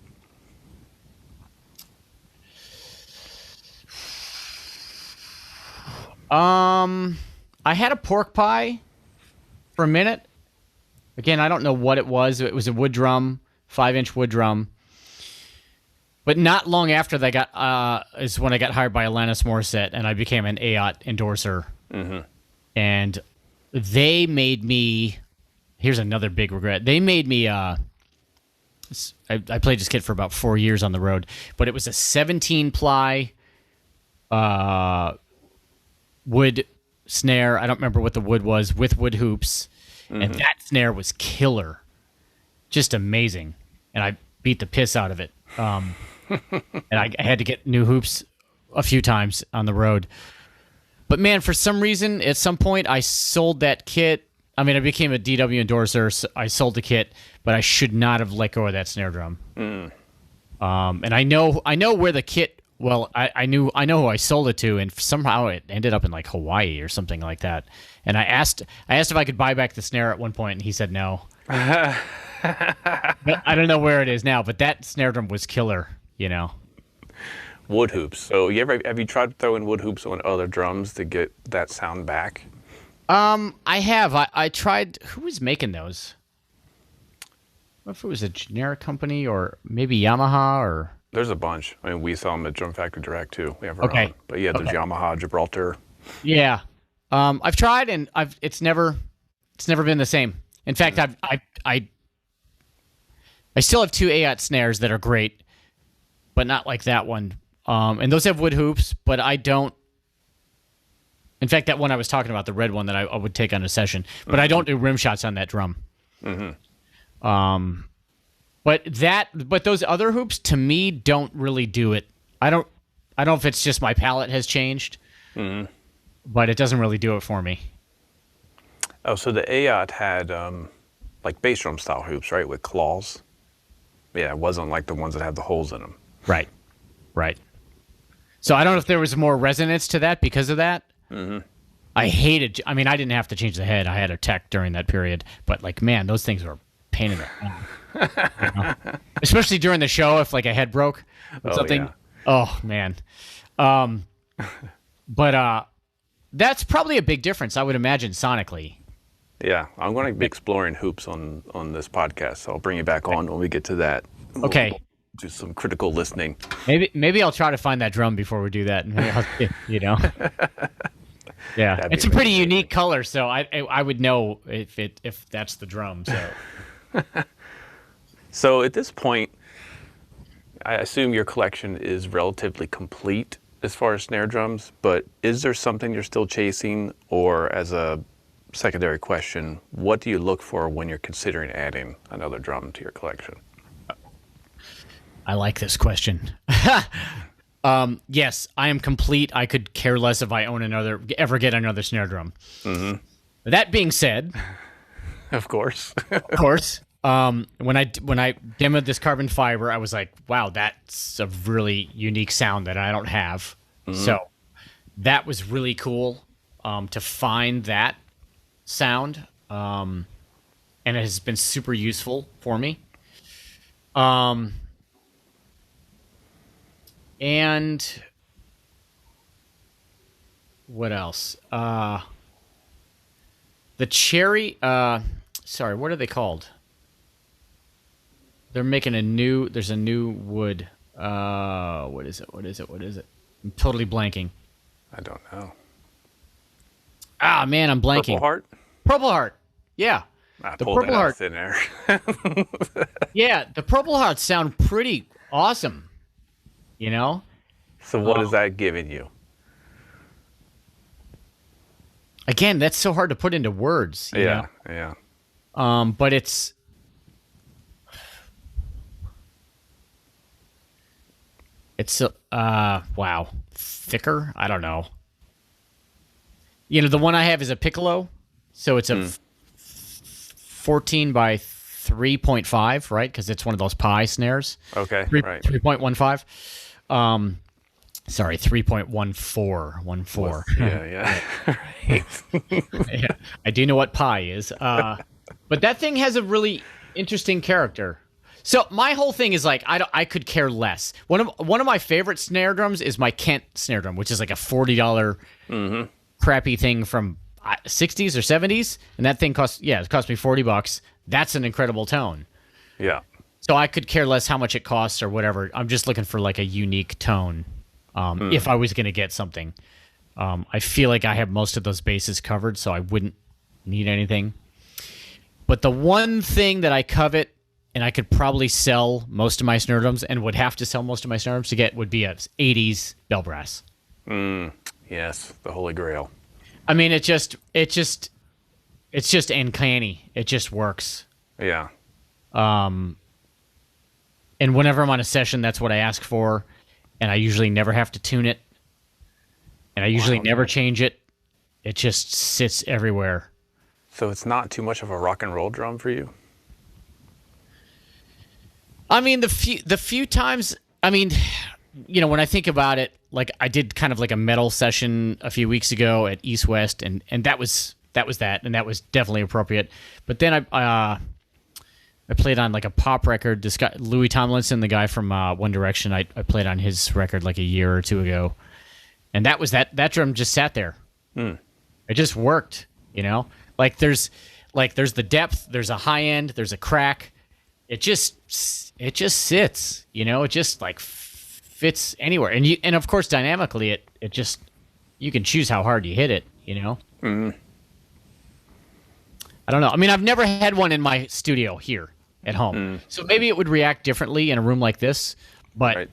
I had a pork pie for a minute. Again, I don't know what it was. It was a wood drum, 5-inch wood drum. But not long after that is when I got hired by Alanis Morissette, and I became an AOT endorser. Mm-hmm. And they made me. Here's another big regret. They made me. I played this kit for about 4 years on the road, but it was a 17-ply wood snare. I don't remember what the wood was, with wood hoops, and that snare was killer, just amazing. And I beat the piss out of it. And I had to get new hoops a few times on the road. But man, for some reason, at some point, I sold that kit. I mean, I became a DW endorser. So I sold the kit, but I should not have let go of that snare drum. And I know where the kit. Well, I know who I sold it to, and somehow it ended up in like Hawaii or something like that. And I asked if I could buy back the snare at one point, and he said no. But I don't know where it is now, but that snare drum was killer.
Wood hoops. So have you tried throwing wood hoops on other drums to get that sound back?
I have. I tried. Who was making those? I don't know if it was a generic company or maybe Yamaha or.
There's a bunch. I mean, we sell them at Drum Factory Direct too. We have our own. But yeah, there's Yamaha, Gibraltar.
Yeah. I've tried and it's never been the same. In fact, I still have 2 AOT snares that are great, but not like that one. And those have wood hoops, but I don't. In fact, that one I was talking about, the red one that I would take on a session, but I don't do rim shots on that drum. But those other hoops to me don't really do it. I don't know if it's just my palate has changed, but it doesn't really do it for me.
Oh, so the AOT had like bass drum style hoops, right, with claws. Yeah, it wasn't like the ones that had the holes in them.
Right. So I don't know if there was more resonance to that because of that. I hated. I mean, I didn't have to change the head. I had a tech during that period, but like, man, those things were a pain in the especially during the show if like a head broke or something. Yeah. Oh man. But that's probably a big difference, I would imagine, sonically.
Yeah, I'm going to be exploring hoops on this podcast, so I'll bring you back on when we get to that.
Okay.
We'll do some critical listening.
Maybe I'll try to find that drum before we do that. Yeah, it's a pretty unique color, so I would know if that's the drum. So.
So at this point, I assume your collection is relatively complete as far as snare drums, but is there something you're still chasing? Or as a secondary question, what do you look for when you're considering adding another drum to your collection?
I like this question. Yes, I am complete. I could care less if I ever get another snare drum. That being said,
of course.
When I demoed this carbon fiber, I was like, wow, that's a really unique sound that I don't have. So that was really cool to find that sound. And it has been super useful for me. And what else? The cherry, sorry, what are they called? They're making there's a new wood. What is it? I'm totally blanking.
I don't know.
Ah, man, I'm blanking. Purple Heart. Yeah.
I pulled that out of thin air.
Yeah, the Purple Hearts sound pretty awesome.
So what is that giving you?
Again, that's so hard to put into words.
Yeah.
But it's wow, thicker. I don't know. The one I have is a piccolo, so it's a 14 by 3.5, right? Because it's one of those pi snares.
Okay, right.
3.15. Sorry, 3.14.
Yeah. Right.
Yeah, I do know what pi is. But that thing has a really interesting character. So my whole thing is like I could care less. One of my favorite snare drums is my Kent snare drum, which is like a $40 crappy thing from 60s or 70s, and that thing cost me $40. That's an incredible tone.
Yeah.
So I could care less how much it costs or whatever. I'm just looking for like a unique tone. If I was going to get something, I feel like I have most of those bases covered, so I wouldn't need anything. But the one thing that I covet, and I could probably sell most of my snare drums, and would have to sell most of my snare drums to get, would be a 80s bell brass.
Yes, the Holy Grail.
I mean, it's just uncanny. It just works.
Yeah.
And whenever I'm on a session, that's what I ask for, and I usually never have to tune it, and I usually never change it. It just sits everywhere.
So it's not too much of a rock and roll drum for you?
I mean, the few times, I mean, you know, when I think about it, like I did kind of like a metal session a few weeks ago at East West, and that was that, and that was definitely appropriate. But then I played on like a pop record. This guy, Louis Tomlinson, the guy from One Direction, I played on his record like a year or two ago, and that was that drum just sat there. It just worked, you know. Like there's the depth, there's a high end, there's a crack. It just sits, you know. It just like fits anywhere, and of course dynamically, it just, you can choose how hard you hit it, you know. I don't know. I mean, I've never had one in my studio here at home, so maybe it would react differently in a room like this. But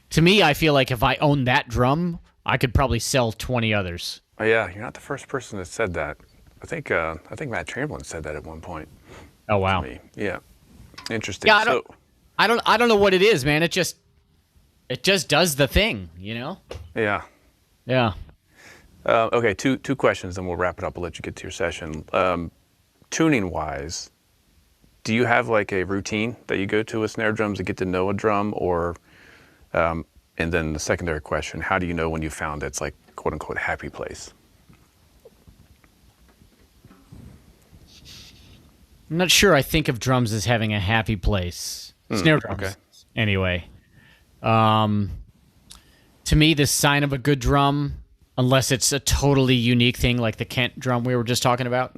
to me, I feel like if I owned that drum, I could probably sell 20 others.
Oh yeah, you're not the first person that said that. I think Matt Chamberlain said that at one point.
Oh wow.
To me. Yeah. Interesting.
Yeah, I don't know what it is, man. It just does the thing, you know?
Yeah.
Yeah.
Okay, two questions, then we'll wrap it up. I'll let you get to your session. Tuning wise, do you have like a routine that you go to with snare drums to get to know a drum, or and then the secondary question, how do you know when you found it's like quote unquote happy place?
I'm not sure I think of drums as having a happy place. Snare drums, okay. Anyway. To me, the sign of a good drum, unless it's a totally unique thing like the Kent drum we were just talking about,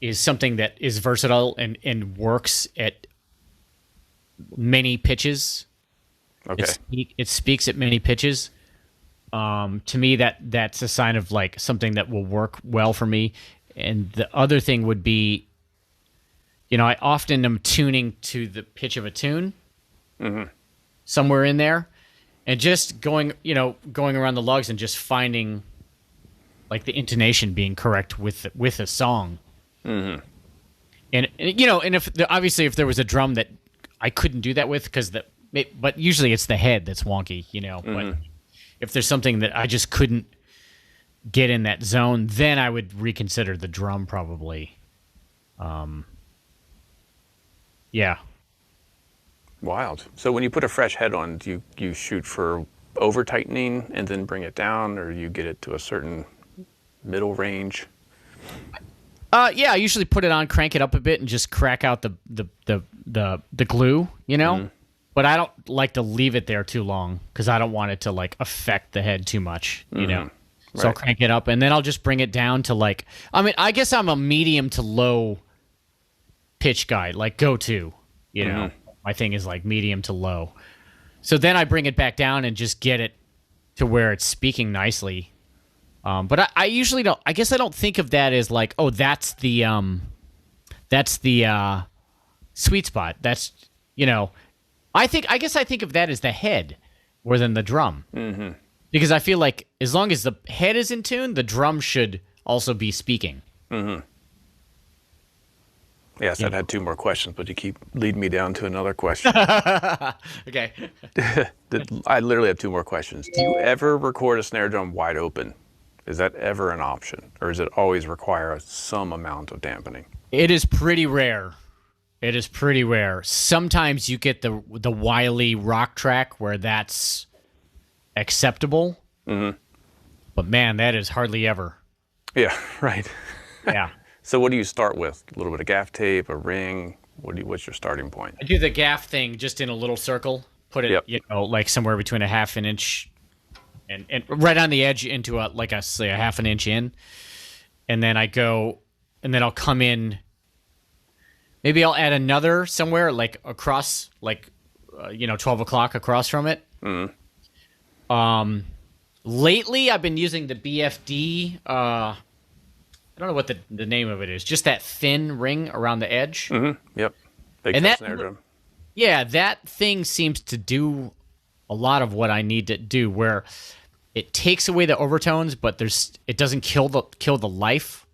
is something that is versatile and works at many pitches.
Okay.
It speaks at many pitches. To me, that's a sign of like something that will work well for me. And the other thing would be, you know, I often am tuning to the pitch of a tune, somewhere in there, and just going around the lugs and just finding like the intonation being correct with a song. And you know, and obviously if there was a drum that I couldn't do that with, but usually it's the head that's wonky, you know. But if there's something that I just couldn't get in that zone, then I would reconsider the drum probably. Yeah.
Wild. So when you put a fresh head on, do you shoot for over tightening and then bring it down, or you get it to a certain middle range?
Yeah, I usually put it on, crank it up a bit, and just crack out the glue, you know. But I don't like to leave it there too long because I don't want it to like affect the head too much, you know. So I'll crank it up, and then I'll just bring it down to like, I mean, I guess I'm a medium to low pitch guy, like go to, you know. My thing is like medium to low. So then I bring it back down and just get it to where it's speaking nicely. But I usually don't. I guess I don't think of that as like, oh, that's the sweet spot. That's, you know, I guess I think of that as the head more than the drum. Because I feel like as long as the head is in tune, the drum should also be speaking.
Yes, I'd had two more questions, but you keep leading me down to another question.
Okay.
I literally have two more questions. Do you ever record a snare drum wide open? Is that ever an option? Or does it always require some amount of dampening?
It is pretty rare. It is pretty rare. Sometimes you get the wily rock track where that's acceptable. But man, that is hardly ever.
Yeah, right.
Yeah.
So what do you start with? A little bit of gaff tape, a ring? What's your starting point?
I do the gaff thing just in a little circle. Put it, you know, like somewhere between a half an inch and right on the edge into a half an inch in. And then I'll come in Maybe I'll add another somewhere like across, like 12 o'clock across from it. Lately, I've been using the BFD. I don't know what the name of it is. Just that thin ring around the edge.
Yep. Big
And that
snare drum.
Yeah, that thing seems to do a lot of what I need to do, where it takes away the overtones, but it doesn't kill the life.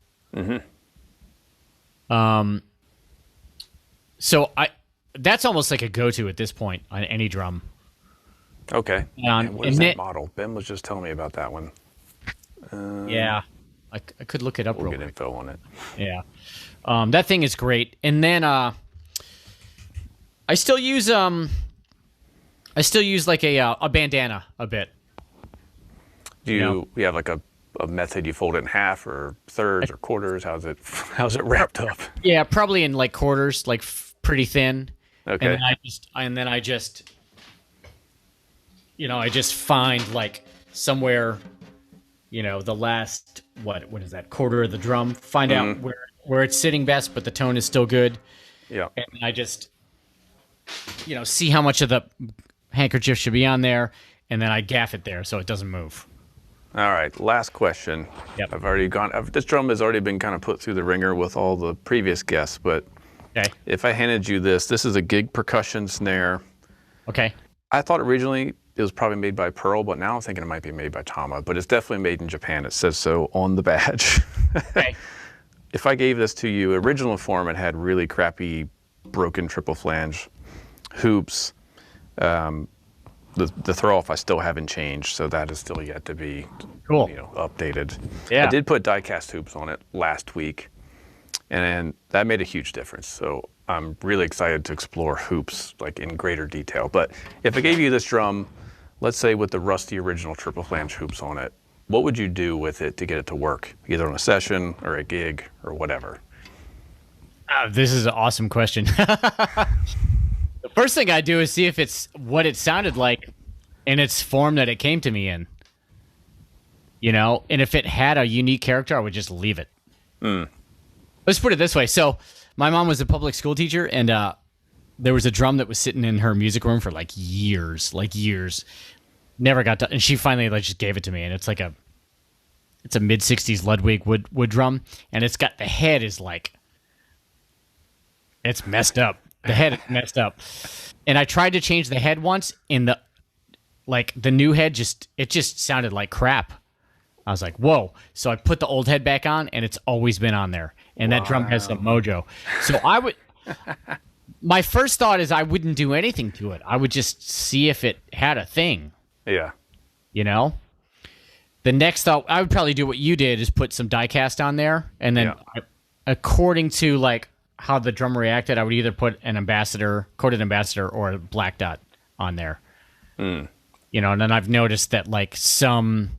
So that's almost like a go-to at this point on any drum.
Okay.
And
what is that model? Ben was just telling me about that one.
Yeah, I could look it up.
We'll
real
get
quick.
info on it.
Yeah, that thing is great. And then I still use like a bandana a bit.
Do you have like a method you fold it in half or thirds or quarters? How's it wrapped up?
Yeah, probably in like quarters, like pretty thin.
Okay.
And then I just find like somewhere, the last what is that, quarter of the drum, find out where it's sitting best, but the tone is still good.
Yeah.
And I just see how much of the handkerchief should be on there, and then I gaff it there so it doesn't move.
All right, last question.
Yep.
This drum has already been kind of put through the ringer with all the previous guests, but
Okay.
if I handed you this is a gig percussion snare.
Okay.
I thought originally it was probably made by Pearl, but now I'm thinking it might be made by Tama, but it's definitely made in Japan. It says so on the badge.
Okay.
If I gave this to you, original form, it had really crappy broken triple flange hoops. The throw off I still haven't changed, so that is still yet to be
Cool.
updated.
Yeah.
I did put die cast hoops on it last week, and that made a huge difference. So I'm really excited to explore hoops like in greater detail. But if I gave you this drum, let's say with the rusty original triple flange hoops on it, what would you do with it to get it to work, either on a session or a gig or whatever?
This is an awesome question. The first thing I do is see if it's what it sounded like in its form that it came to me in. And if it had a unique character, I would just leave it. Let's put it this way. So my mom was a public school teacher, and there was a drum that was sitting in her music room for like years. Never got done. And she finally just gave it to me, and it's a mid-60s Ludwig wood drum, and it's got the head is like, it's messed up. The head is messed up. And I tried to change the head once, and the new head just sounded like crap. I was like, whoa. So I put the old head back on, and it's always been on there. And that drum has some mojo. So my first thought is I wouldn't do anything to it. I would just see if it had a thing.
Yeah.
The next thought, I would probably do what you did, is put some die cast on there. And then according to how the drum reacted, I would either put an coated ambassador or a black dot on there. And then I've noticed that sometimes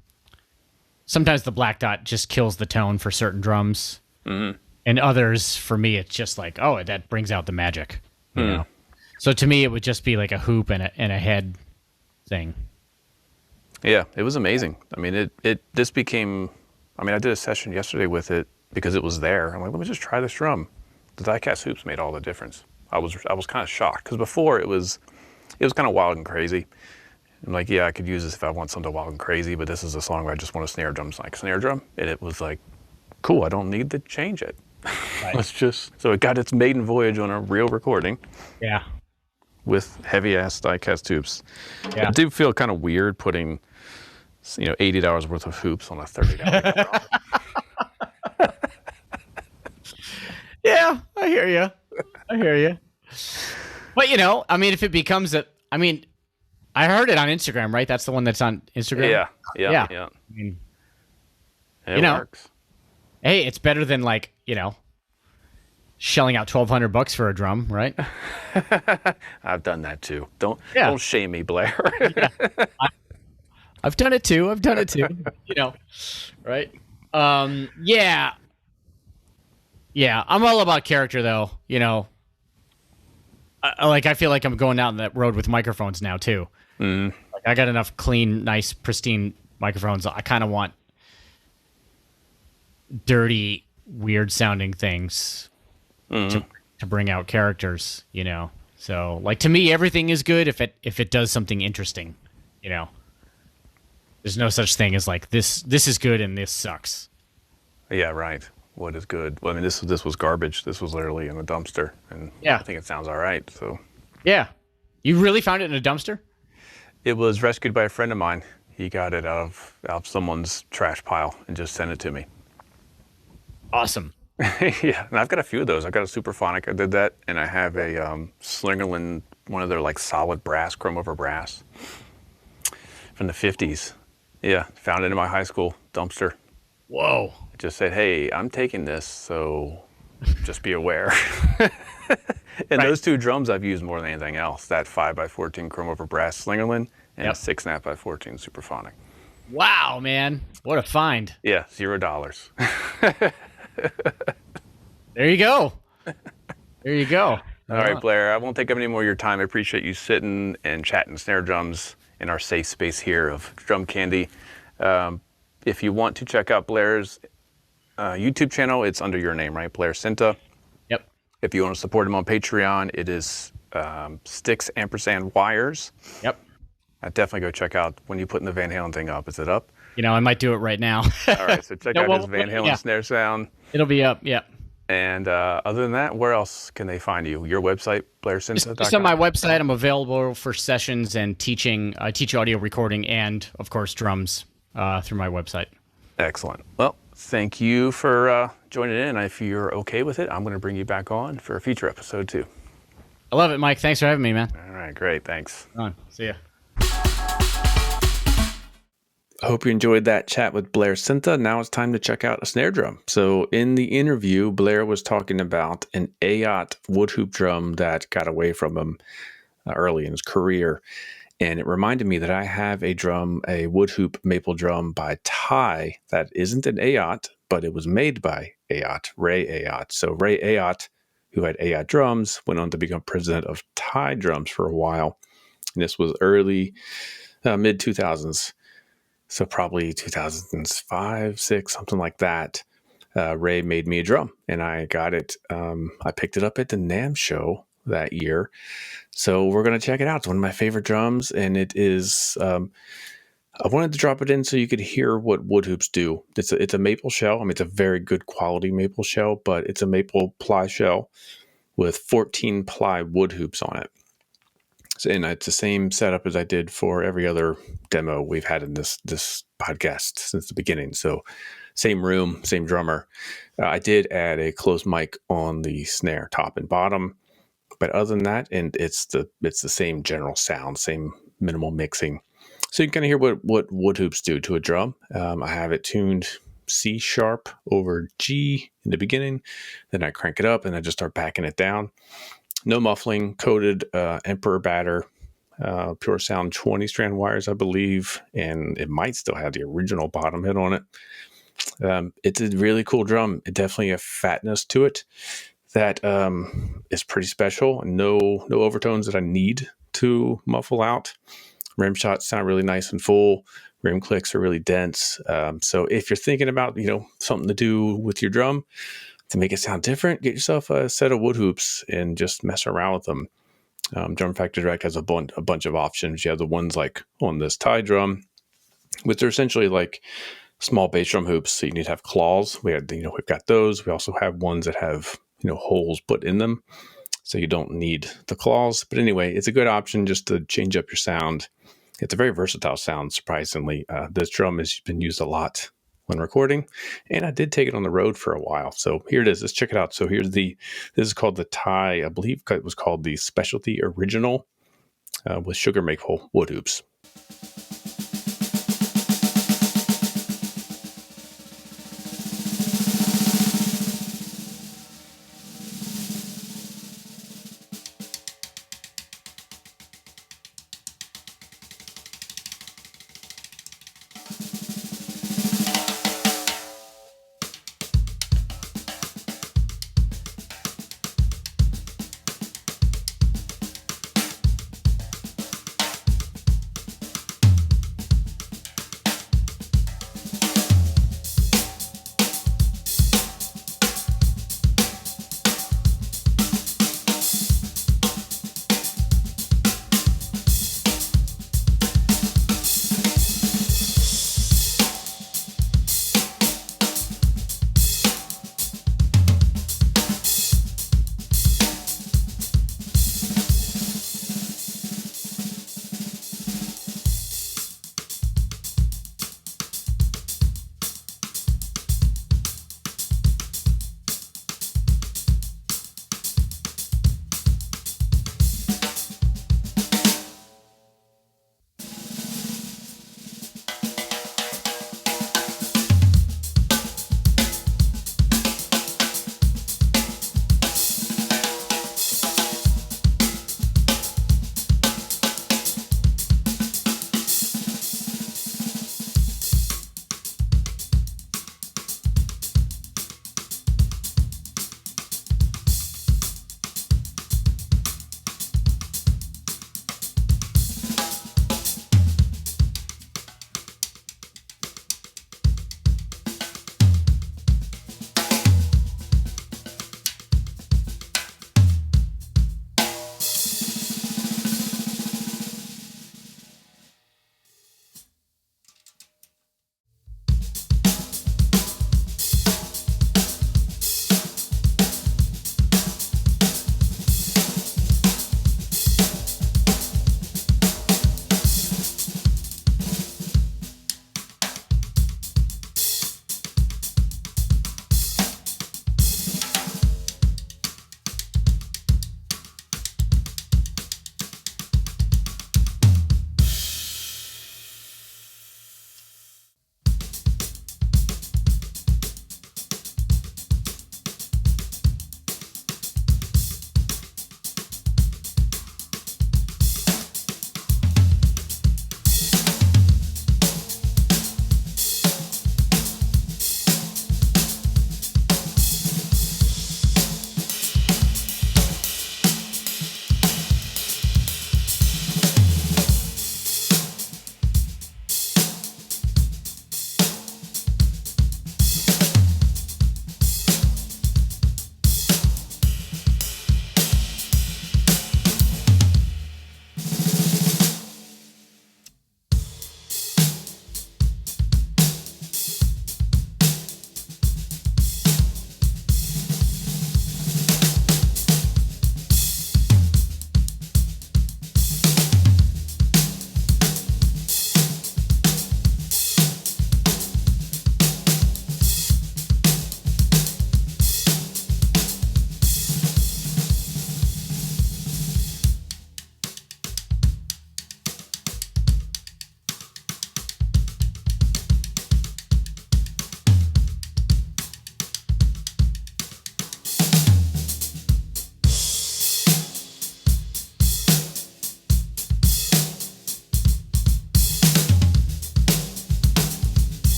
the black dot just kills the tone for certain drums. And others, for me, it's just that brings out the magic. So to me, it would just be like a hoop and a head thing.
Yeah, it was amazing. I mean, this became, I did a session yesterday with it because it was there. I'm like, let me just try this drum. The die-cast hoops made all the difference. I was kind of shocked because before it was kind of wild and crazy. I'm like, yeah, I could use this if I want something wild and crazy, but this is a song where I just want a snare drum, like snare drum, and it was like, cool, I don't need to change it.
Right.
So it got its maiden voyage on a real recording.
Yeah.
With heavy-ass die-cast hoops.
Yeah.
It did feel kind of weird putting, $80 worth of hoops on a $30 drum.
Yeah, I hear you. But if it becomes I heard it on Instagram, right? That's the one that's on Instagram.
Yeah. It works.
Hey, it's better than shelling out $1,200 for a drum, right?
I've done that too. Don't shame me, Blair.
I've done it too. Right? Yeah, I'm all about character, though. I feel like I'm going out on that road with microphones now too. I got enough clean, nice, pristine microphones. I kind of want dirty, weird sounding things to to bring out characters, you know. So like to me, everything is good if it does something interesting, you know. There's no such thing as like this is good and this sucks.
Yeah, right. What is good? Well, I mean, this was garbage. This was literally in a dumpster, and
Yeah.
I think it sounds all right. So
Yeah. You really found it in a dumpster?
it was rescued by a friend of mine. He got it out of someone's trash pile and just sent it to me.
Awesome.
Yeah, and I've got a few of those. I've got a Superphonic. I did that, and I have a Slingerland, one of their like solid brass, chrome over brass from the 50s. Yeah, found it in my high school dumpster.
Whoa.
It just said, "Hey, I'm taking this, so just be aware." And
Right.
those two drums I've used more than anything else. That 5x14 chrome over brass Slingerland and
Yep.
a 6.5x14 Superphonic.
Wow, man. What a find.
Yeah, $0.
There you go. There you go.
All right, Blair, I won't take up any more of your time. I appreciate you sitting and chatting snare drums in our safe space here of Drum Candy. If you want to check out Blair's YouTube channel, it's under your name, right? Blair Sinta.
Yep.
If you want to support him on Patreon, it is Sticks & Wires.
Yep.
I'd definitely go check out when you putting the Van Halen thing up. Is it up?
You know, I might do it right now.
All right, so check
No,
out
well,
his Van Halen
yeah.
snare sound.
It'll be up. Yeah.
And other than that, where else can they find you? Your website, blairsinta.com?
Just on my website, I'm available for sessions and teaching. I teach audio recording and, of course, drums through my website.
Excellent. Well, thank you for joining in. If you're okay with it, I'm going to bring you back on for a future episode too.
I love it, Mike. Thanks for having me, man.
All right, great. Thanks.
On. See ya.
I hope you enjoyed that chat with Blair Sinta. Now it's time to check out a snare drum. So in the interview, Blair was talking about an AOT wood hoop drum that got away from him early in his career. And it reminded me that I have a drum, a wood hoop maple drum by Ty that isn't an AOT, but it was made by AOT, Ray AOT. So Ray AOT, who had AOT drums, went on to become president of Ty Drums for a while. And this was early, mid 2000s. So probably 2005, 6, something like that. Ray made me a drum, and I got it. I picked it up at the NAMM show that year. So we're going to check it out. It's one of my favorite drums, and it is, I wanted to drop it in so you could hear what wood hoops do. It's a maple shell. I mean, it's a very good quality maple shell, but it's a maple ply shell with 14 ply wood hoops on it. And it's the same setup as I did for every other demo we've had in this podcast since the beginning. So same room, same drummer. I did add a closed mic on the snare, top and bottom. But other than that, and it's the same general sound, same minimal mixing. So you can kind of hear what wood hoops do to a drum. I have it tuned C sharp over G in the beginning. Then I crank it up and I just start backing it down. No muffling, coated Emperor batter, Pure Sound 20 strand wires, I believe, and it might still have the original bottom head on it. It's a really cool drum. It definitely a fatness to it that is pretty special. No overtones that I need to muffle out. Rim shots sound really nice and full. Rim clicks are really dense. So if you're thinking about something to do with your drum, to make it sound different, get yourself a set of wood hoops and just mess around with them. Drum Factory Direct has a bunch of options. You have the ones like on this Ty drum, which are essentially like small bass drum hoops. So you need to have claws. We've got those. We also have ones that have holes put in them, so you don't need the claws. But anyway, it's a good option just to change up your sound. It's a very versatile sound, surprisingly. This drum has been used a lot when recording, and I did take it on the road for a while. So here it is. Let's check it out. So this is called the Ty, I believe it was called the Specialty Original with sugar maple wood hoops.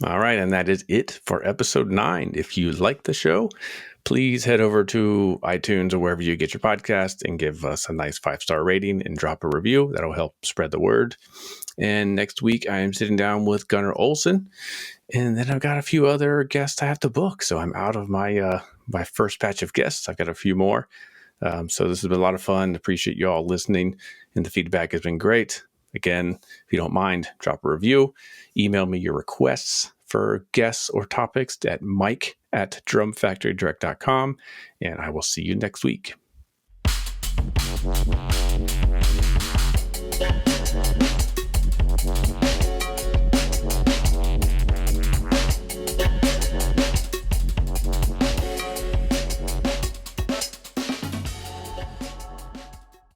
All right, and that is it for episode 9. If you like the show, please head over to iTunes or wherever you get your podcast and give us a nice 5-star rating and drop a review. That'll help spread the word. And next week, I am sitting down with Gunnar Olsen, and then I've got a few other guests I have to book. So I'm out of my my first batch of guests. I've got a few more. So this has been a lot of fun. Appreciate you all listening, and the feedback has been great. Again, if you don't mind, drop a review. Email me your requests for guests or topics at mike@drumfactorydirect.com, and I will see you next week.